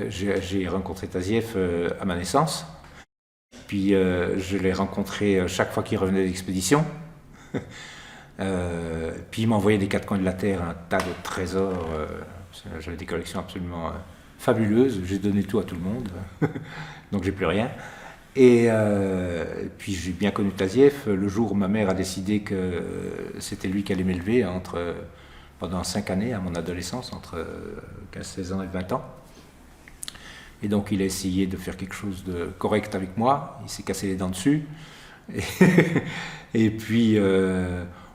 J'ai rencontré Tazieff à ma naissance. Puis je l'ai rencontré chaque fois qu'il revenait d'expédition. Puis il m'envoyait des quatre coins de la terre un tas de trésors. J'avais des collections absolument fabuleuses. J'ai donné tout à tout le monde, donc j'ai plus rien. Et puis j'ai bien connu Tazieff. Le jour où ma mère a décidé que c'était lui qui allait m'élever pendant 5 années à mon adolescence, entre 16 ans et 20 ans. Et donc il a essayé de faire quelque chose de correct avec moi. Il s'est cassé les dents dessus. Et puis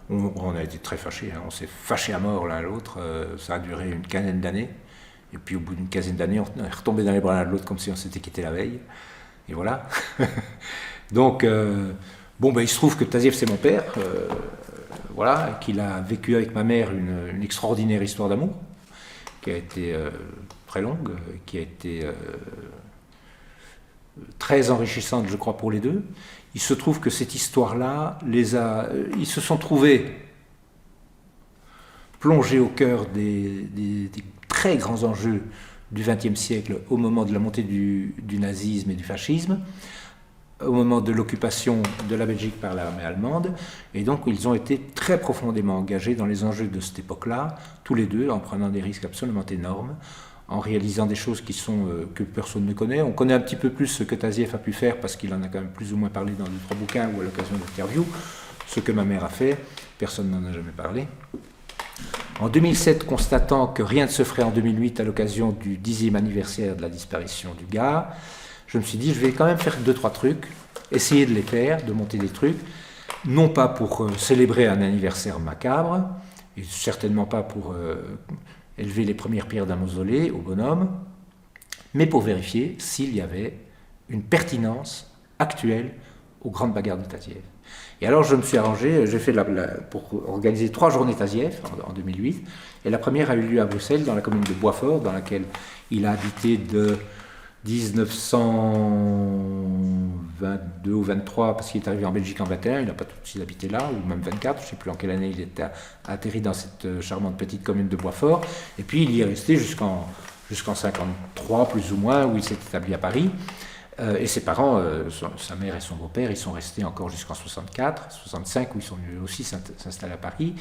on a été très fâchés. On s'est fâchés à mort l'un à l'autre. Ça a duré une quinzaine d'années. Et puis au bout d'une quinzaine d'années, on est retombé dans les bras l'un de l'autre comme si on s'était quitté la veille. Et voilà. Donc, il se trouve que Tazieff, c'est mon père. Voilà, qu'il a vécu avec ma mère une extraordinaire histoire d'amour, qui a été très longue, qui a été très enrichissante, je crois, pour les deux. Il se trouve que cette histoire-là, ils se sont trouvés plongés au cœur des très grands enjeux du XXe siècle, au moment de la montée du nazisme et du fascisme, au moment de l'occupation de la Belgique par l'armée allemande, et donc ils ont été très profondément engagés dans les enjeux de cette époque-là, tous les deux, en prenant des risques absolument énormes, en réalisant des choses que personne ne connaît. On connaît un petit peu plus ce que Tazieff a pu faire, parce qu'il en a quand même plus ou moins parlé dans 2-3 bouquins ou à l'occasion d'interviews. Ce que ma mère a fait, personne n'en a jamais parlé. En 2007, constatant que rien ne se ferait en 2008 à l'occasion du 10e anniversaire de la disparition du gars, je me suis dit, je vais quand même faire 2-3 trucs, essayer de les faire, de monter des trucs, non pas pour célébrer un anniversaire macabre, et certainement pas pour élever les premières pierres d'un mausolée au bonhomme, mais pour vérifier s'il y avait une pertinence actuelle aux grandes bagarres de Tazieff. Et alors je me suis arrangé, j'ai fait pour organiser 3 journées Tazieff en 2008, et la première a eu lieu à Bruxelles, dans la commune de Boitsfort, dans laquelle il a habité de 1922 ou 23, parce qu'il est arrivé en Belgique en 21, il n'a pas tout de suite habité là, ou même 24, je ne sais plus en quelle année il était atterri dans cette charmante petite commune de Boitsfort, et puis il y est resté jusqu'en 53 plus ou moins, où il s'est établi à Paris. Et ses parents, sa mère et son beau-père, ils sont restés encore jusqu'en 64, 65, où ils sont venus aussi s'installer à Paris.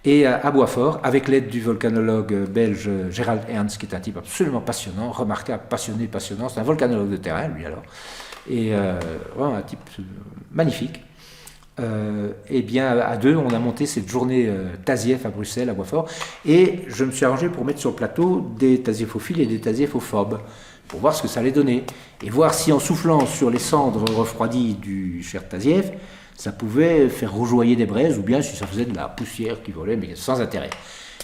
Et à Boitsfort, avec l'aide du volcanologue belge Gerald Ernst, qui est un type absolument passionnant, remarquable, passionné, passionnant. C'est un volcanologue de terrain, lui, alors. Et vraiment un type magnifique. Et bien, à deux, on a monté cette journée Tazieff à Bruxelles, à Boitsfort. Et je me suis arrangé pour mettre sur le plateau des tazieffophiles et des tazieffophobes, pour voir ce que ça allait donner. Et voir si, en soufflant sur les cendres refroidies du cher Tazieff, ça pouvait faire rougeoyer des braises, ou bien si ça faisait de la poussière qui volait, mais sans intérêt.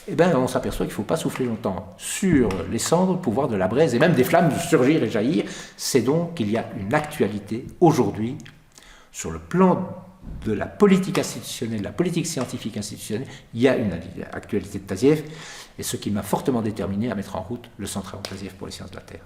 Eh bien, on s'aperçoit qu'il ne faut pas souffler longtemps sur les cendres pour voir de la braise, et même des flammes surgir et jaillir. C'est donc qu'il y a une actualité aujourd'hui, sur le plan de la politique institutionnelle, la politique scientifique institutionnelle, il y a une actualité de Tazieff, et ce qui m'a fortement déterminé à mettre en route le Centre Tazieff pour les sciences de la Terre.